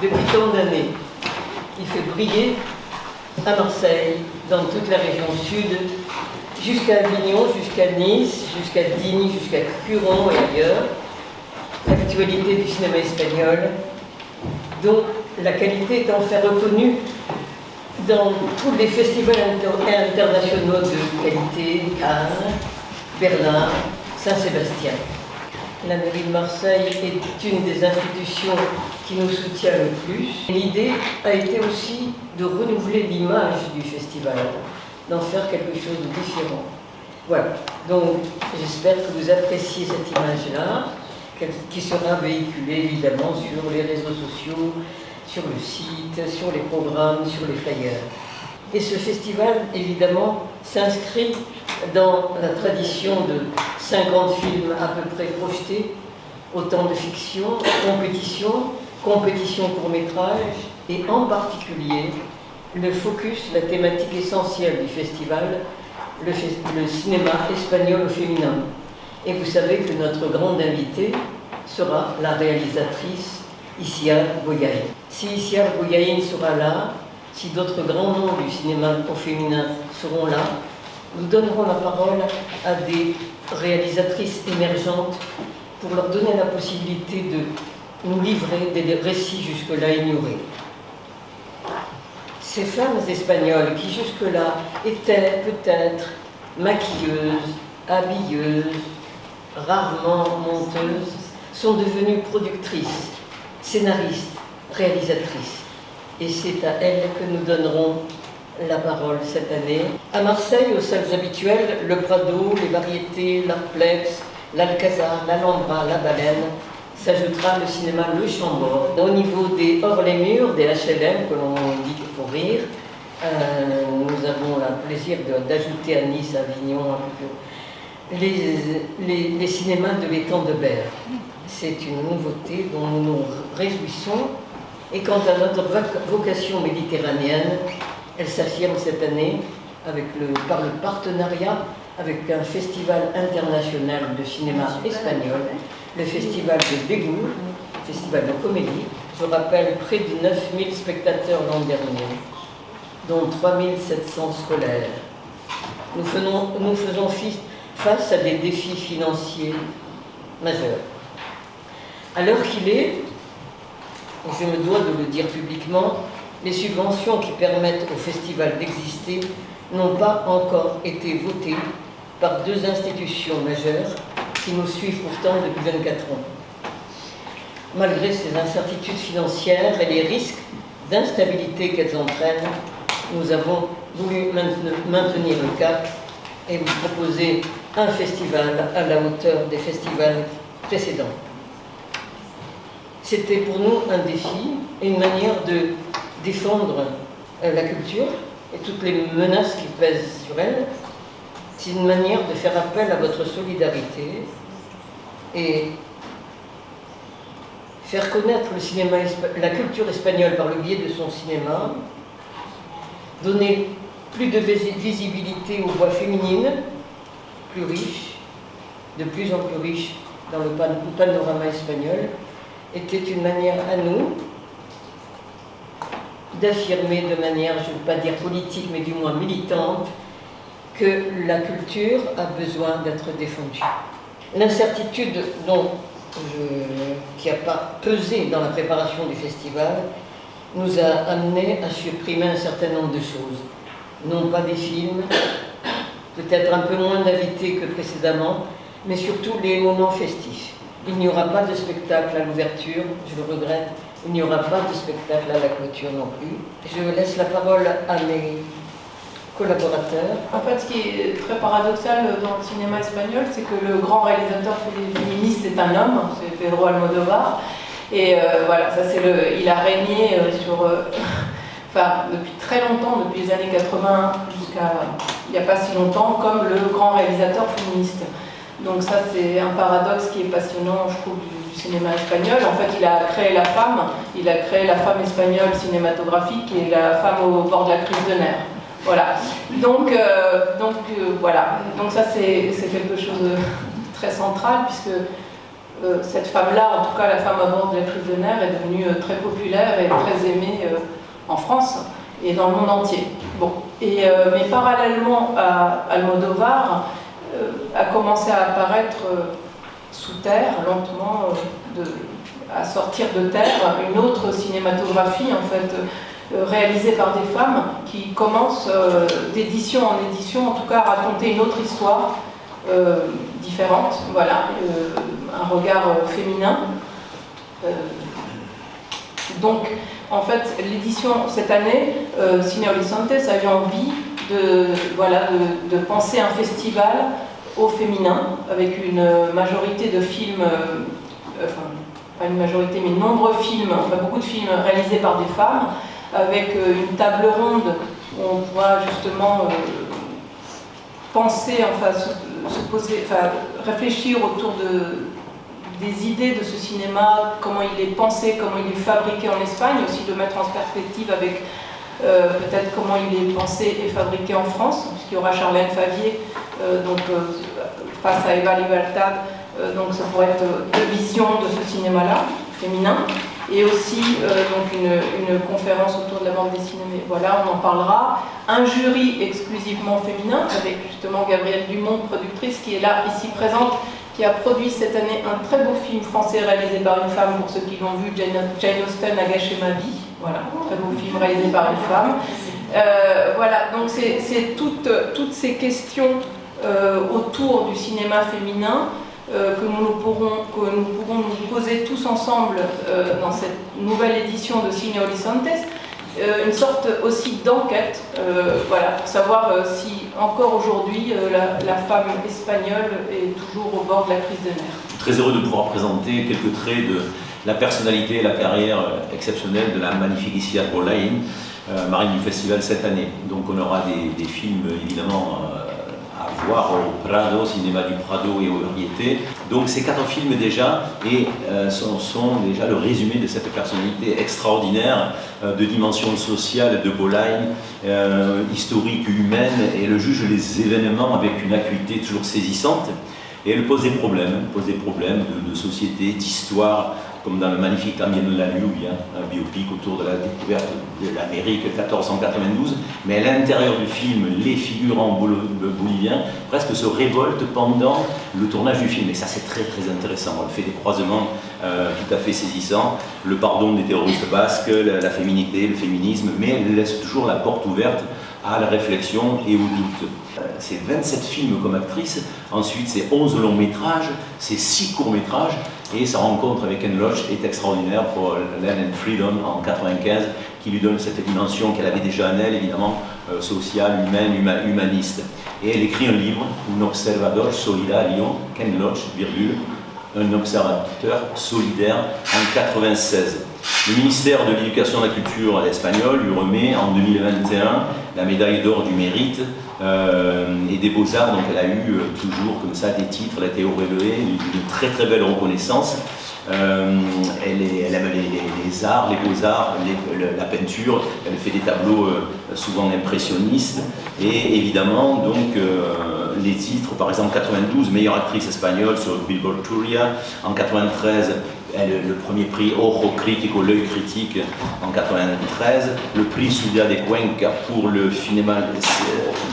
depuis tant d'années. Il fait briller à Marseille, dans toute la région sud, jusqu'à Avignon, jusqu'à Nice, jusqu'à Digny, jusqu'à Curon et ailleurs, l'actualité du cinéma espagnol, dont la qualité est enfin reconnue dans tous les festivals internationaux de qualité, Cannes, Berlin, Saint-Sébastien. La mairie de Marseille est une des institutions qui nous soutient le plus. L'idée a été aussi de renouveler l'image du festival, d'en faire quelque chose de différent. Voilà, donc j'espère que vous appréciez cette image-là, qui sera véhiculée évidemment sur les réseaux sociaux, sur le site, sur les programmes, sur les flyers. Et ce festival, évidemment, s'inscrit dans la tradition de 50 films à peu près projetés, autant de fiction, compétition court-métrage, et en particulier le focus, la thématique essentielle du festival, le cinéma espagnol au féminin. Et vous savez que notre grande invitée sera la réalisatrice Itziar Goyain. Si Itziar Goyain sera là, si d'autres grands noms du cinéma au féminin seront là, nous donnerons la parole à des réalisatrices émergentes pour leur donner la possibilité de nous livrer des récits jusque-là ignorés. Ces femmes espagnoles qui jusque-là étaient peut-être maquilleuses, habilleuses, rarement monteuses, sont devenues productrices, scénaristes, réalisatrices. Et c'est à elles que nous donnerons la parole cette année. À Marseille, aux salles habituelles, le Prado, les Variétés, l'Arplex, l'Alcazar, l'Alhambra, la Baleine, s'ajoutera le cinéma Le Chambord. Au niveau des hors-les-murs, des HLM, que l'on dit pour rire, nous avons le plaisir d'ajouter à Nice, Avignon, les cinémas de l'étang de Berre. C'est une nouveauté dont nous nous réjouissons. Et quant à notre vocation méditerranéenne, elle s'affirme cette année par le partenariat avec un festival international de cinéma espagnol, le festival de Bégoul, festival de comédie. Je rappelle près de 9000 spectateurs l'an dernier, dont 3700 scolaires. Nous faisons face à des défis financiers majeurs. À l'heure qu'il est, je me dois de le dire publiquement, les subventions qui permettent au festival d'exister n'ont pas encore été votées par deux institutions majeures qui nous suivent pourtant depuis 24 ans. Malgré ces incertitudes financières et les risques d'instabilité qu'elles entraînent, nous avons voulu maintenir le cap et vous proposer un festival à la hauteur des festivals précédents. C'était pour nous un défi et une manière de défendre la culture et toutes les menaces qui pèsent sur elle. C'est une manière de faire appel à votre solidarité et faire connaître la culture espagnole par le biais de son cinéma, donner plus de visibilité aux voix féminines, plus riches, de plus en plus riches dans le panorama espagnol, était une manière à nous d'affirmer de manière, je ne veux pas dire politique, mais du moins militante, que la culture a besoin d'être défendue. L'incertitude qui n'a pas pesé dans la préparation du festival nous a amené à supprimer un certain nombre de choses. Non pas des films, peut-être un peu moins d'invités que précédemment, mais surtout les moments festifs. Il n'y aura pas de spectacle à l'ouverture, je le regrette, il n'y aura pas de spectacle à la clôture non plus. Je laisse la parole à mes collaborateurs. En fait, ce qui est très paradoxal dans le cinéma espagnol, c'est que le grand réalisateur féministe est un homme, c'est Pedro Almodóvar. Et voilà, ça c'est il a régné depuis très longtemps, depuis les années 80 jusqu'à il n'y a pas si longtemps, comme le grand réalisateur féministe. Donc ça c'est un paradoxe qui est passionnant, je trouve, du cinéma espagnol. En fait, il a créé la femme espagnole cinématographique et la femme au bord de la crise de nerfs. Voilà. Donc voilà. Donc ça c'est quelque chose de très central puisque cette femme-là, en tout cas la femme à bord de la crise de nerfs, est devenue très populaire et très aimée en France et dans le monde entier. Bon. Mais parallèlement à Almodovar, a commencé à apparaître sous terre, lentement, à sortir de terre, une autre cinématographie en fait, réalisée par des femmes qui commence d'édition en édition, en tout cas à raconter une autre histoire différente, voilà, un regard féminin. Donc, en fait, l'édition cette année, Cine Horizontes a eu envie de penser un festival au féminin, avec une majorité de films, enfin, pas une majorité, mais nombreux films, enfin beaucoup de films réalisés par des femmes, avec une table ronde où on pourra justement penser, enfin, se poser, enfin, réfléchir autour des idées de ce cinéma, comment il est pensé, comment il est fabriqué en Espagne, aussi de mettre en perspective avec peut-être comment il est pensé et fabriqué en France, puisqu'il y aura Charlène Favier, face à Eva Libertad, donc ça pourrait être deux visions de ce cinéma-là, féminin, et aussi donc une conférence autour de la bande dessinée, mais voilà, on en parlera. Un jury exclusivement féminin, avec justement Gabrielle Dumont, productrice, qui est là, ici présente, qui a produit cette année un très beau film français réalisé par une femme, pour ceux qui l'ont vu, Jane Austen a gâché ma vie. Voilà, un très beau film réalisé par une femme. Voilà, donc c'est toutes ces questions autour du cinéma féminin que nous pourrons nous poser tous ensemble dans cette nouvelle édition de Cine Horizontes. Une sorte aussi d'enquête, voilà, pour savoir si encore aujourd'hui la femme espagnole est toujours au bord de la crise de nerfs. Très heureux de pouvoir présenter quelques traits de la personnalité et la carrière exceptionnelle de la Magnificia Bollain, marraine du festival cette année. Donc on aura des films évidemment à voir au Prado, Cinéma du Prado et au Varieté. Donc ces 4 films déjà et sont déjà le résumé de cette personnalité extraordinaire de dimension sociale de Bollain, historique, humaine, et elle juge les événements avec une acuité toujours saisissante. Et elle pose des problèmes de société, d'histoire, comme dans le magnifique También la Lluvia, un biopic autour de la découverte de l'Amérique 1492. Mais à l'intérieur du film, les figurants boliviens presque se révoltent pendant le tournage du film. Et ça, c'est très très intéressant. Elle fait des croisements tout à fait saisissants. Le pardon des terroristes basques, la féminité, le féminisme, mais elle laisse toujours la porte ouverte à la réflexion et au doute. C'est 27 films comme actrice, ensuite c'est 11 longs métrages, c'est 6 courts métrages, et sa rencontre avec Ken Loach est extraordinaire pour Land and Freedom en 1995, qui lui donne cette dimension qu'elle avait déjà en elle, évidemment, sociale, humaine, humaniste. Et elle écrit un livre, Un observador solidario, Ken Loach, virgule, un observateur solidaire, en 1996. Le ministère de l'Éducation et de la Culture espagnol lui remet en 2021 la médaille d'or du mérite et des Beaux-Arts, donc elle a eu toujours comme ça des titres, elle a été auréolée, une très très belle reconnaissance. Elle aime les arts, les beaux-arts, la peinture, elle fait des tableaux souvent impressionnistes, et évidemment donc les titres, par exemple 92, meilleure actrice espagnole sur Billboard Turia, en 93 le premier prix Ojo Crítico, l'œil critique en 93, le prix Ciudad de Cuenca pour le cinéma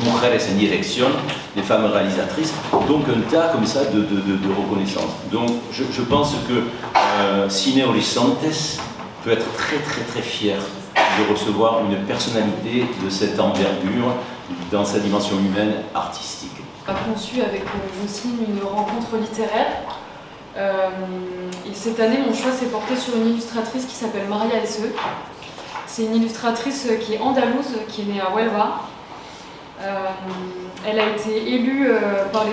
Mujeres en Dirección, les femmes réalisatrices, donc un tas comme ça de reconnaissance. Donc je pense que Cine Horizontes peut être très très très fier de recevoir une personnalité de cette envergure dans sa dimension humaine artistique. On a conçu avec Jocelyne une rencontre littéraire. Et cette année, mon choix s'est porté sur une illustratrice qui s'appelle Maria Esse. C'est une illustratrice qui est andalouse, qui est née à Huelva. Elle a été élue par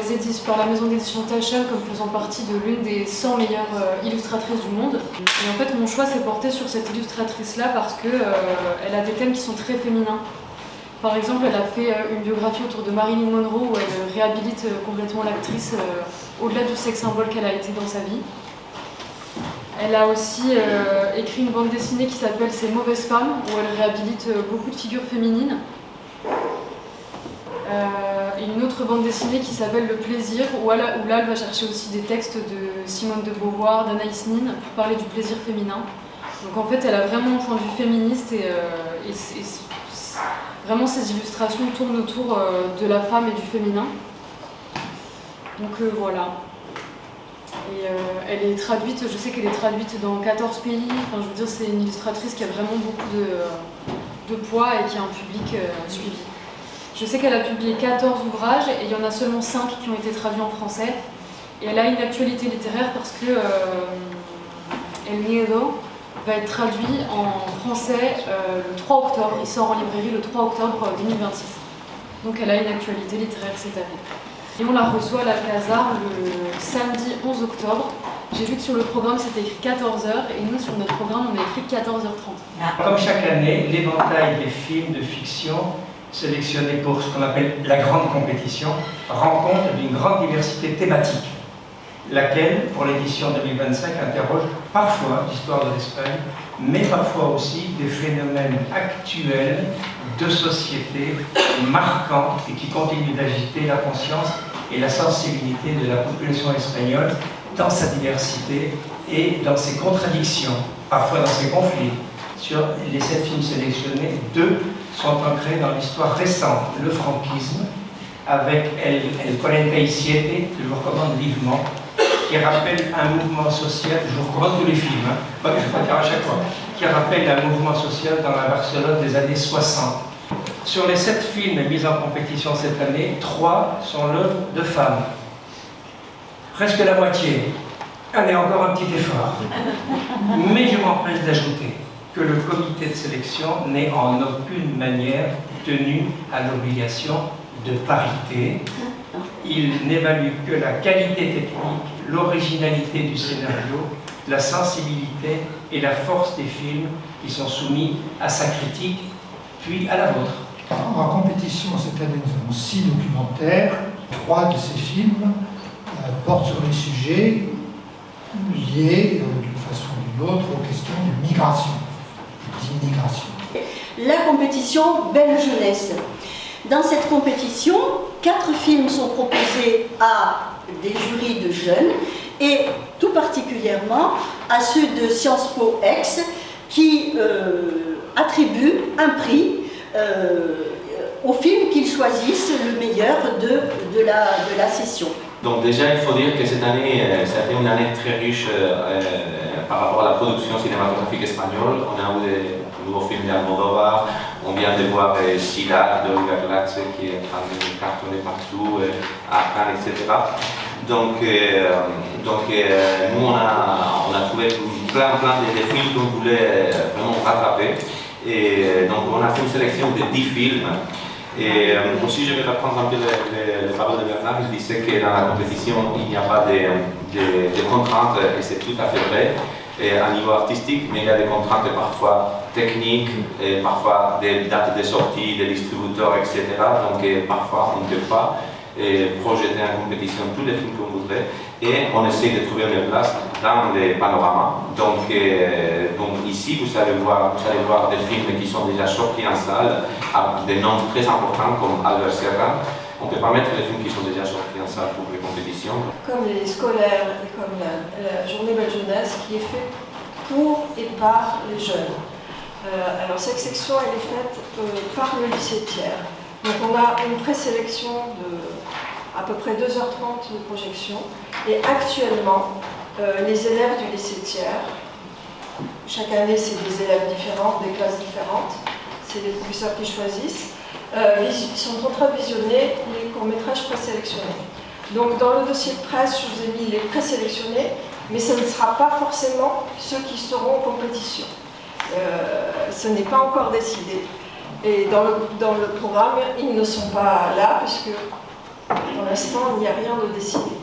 la maison d'édition Taschen comme faisant partie de l'une des 100 meilleures illustratrices du monde. Et en fait, mon choix s'est porté sur cette illustratrice-là parce qu'elle a des thèmes qui sont très féminins. Par exemple, elle a fait une biographie autour de Marilyn Monroe où elle réhabilite complètement l'actrice au-delà du sexe symbole qu'elle a été dans sa vie. Elle a aussi écrit une bande dessinée qui s'appelle Ces mauvaises femmes, où elle réhabilite beaucoup de figures féminines. une autre bande dessinée qui s'appelle Le Plaisir, où là elle va chercher aussi des textes de Simone de Beauvoir, d'Anaïs Nin, pour parler du plaisir féminin. Donc en fait, elle a vraiment un point de vue féministe et vraiment ses illustrations tournent autour de la femme et du féminin. Donc voilà. Et elle est traduite, je sais qu'elle est traduite dans 14 pays. Enfin, je veux dire, c'est une illustratrice qui a vraiment beaucoup de poids et qui a un public suivi. Je sais qu'elle a publié 14 ouvrages et il y en a seulement 5 qui ont été traduits en français. Et elle a une actualité littéraire parce que El Miedo va être traduit en français le 3 octobre. Il sort en librairie le 3 octobre 2026. Donc elle a une actualité littéraire cette année. Et on la reçoit à l'Alcazar le samedi 11 octobre. J'ai vu que sur le programme c'était écrit 14h et nous sur notre programme on a écrit 14h30. Comme chaque année, l'éventail des films de fiction sélectionnés pour ce qu'on appelle la grande compétition rend compte d'une grande diversité thématique, laquelle, pour l'édition 2025, interroge parfois l'histoire de l'Espagne, mais parfois aussi des phénomènes actuels de société marquants et qui continuent d'agiter la conscience et la sensibilité de la population espagnole dans sa diversité et dans ses contradictions, parfois dans ses conflits. Sur les 7 films sélectionnés, 2 sont ancrés dans l'histoire récente, le franquisme, avec El 47, que je vous recommande vivement, qui rappelle un mouvement social, je vous recommande tous les films, je vais pas dire à chaque fois, qui rappelle un mouvement social dans la Barcelone des années 60. Sur les 7 films mis en compétition cette année, 3 sont l'œuvre de femmes. Presque la moitié. Allez, encore un petit effort. Mais je m'empresse d'ajouter que le comité de sélection n'est en aucune manière tenu à l'obligation de parité. Il n'évalue que la qualité technique, l'originalité du scénario, la sensibilité et la force des films qui sont soumis à sa critique, puis à la vôtre. En compétition cette année, nous avons 6 documentaires. 3 de ces films portent sur les sujets liés d'une façon ou d'une autre aux questions de migration, d'immigration. La compétition Belle Jeunesse. Dans cette compétition, 4 films sont proposés à des jurys de jeunes et tout particulièrement à ceux de Sciences Po Aix qui attribuent un prix aux films qu'ils choisissent le meilleur de la session. Donc déjà, il faut dire que cette année, ça a été une année très riche par rapport à la production cinématographique espagnole. On a eu des nouveaux films d'Almodóvar, on vient de voir Silac de Oliver Latze qui est en train de cartonner partout, à Cannes, etc. Donc nous, on a trouvé plein de films qu'on voulait vraiment rattraper. Et donc on a fait une sélection de 10 films. Et aussi, je vais reprendre un peu les paroles de Bernard. Il disait que dans la compétition, il n'y a pas de contraintes, et c'est tout à fait vrai, à niveau artistique, mais il y a des contraintes parfois techniques, et parfois des dates de sortie, des distributeurs, etc. Donc parfois, on ne peut pas projeter en compétition tous les films qu'on voudrait, et on essaie de trouver une place dans les panoramas. Donc ici, vous allez voir des films qui sont déjà sortis en salle, à des noms très importants comme Albert Serra. On ne peut pas mettre les films qui sont déjà sortis en salle pour les compétitions. Comme les scolaires et comme la journée Belle Jeunesse qui est faite pour et par les jeunes. Alors cette section, elle est faite par le lycée Thiers. Donc on a une présélection de à peu près 2h30 de projection. Et actuellement, les élèves du lycée Thiers, chaque année c'est des élèves différents, des classes différentes, c'est les professeurs qui choisissent, sont en train de visionner les courts-métrages présélectionnés. Donc dans le dossier de presse, je vous ai mis les présélectionnés, mais ce ne sera pas forcément ceux qui seront en compétition. Ce n'est pas encore décidé. Et dans le programme, ils ne sont pas là, puisque pour l'instant, il n'y a rien de décidé.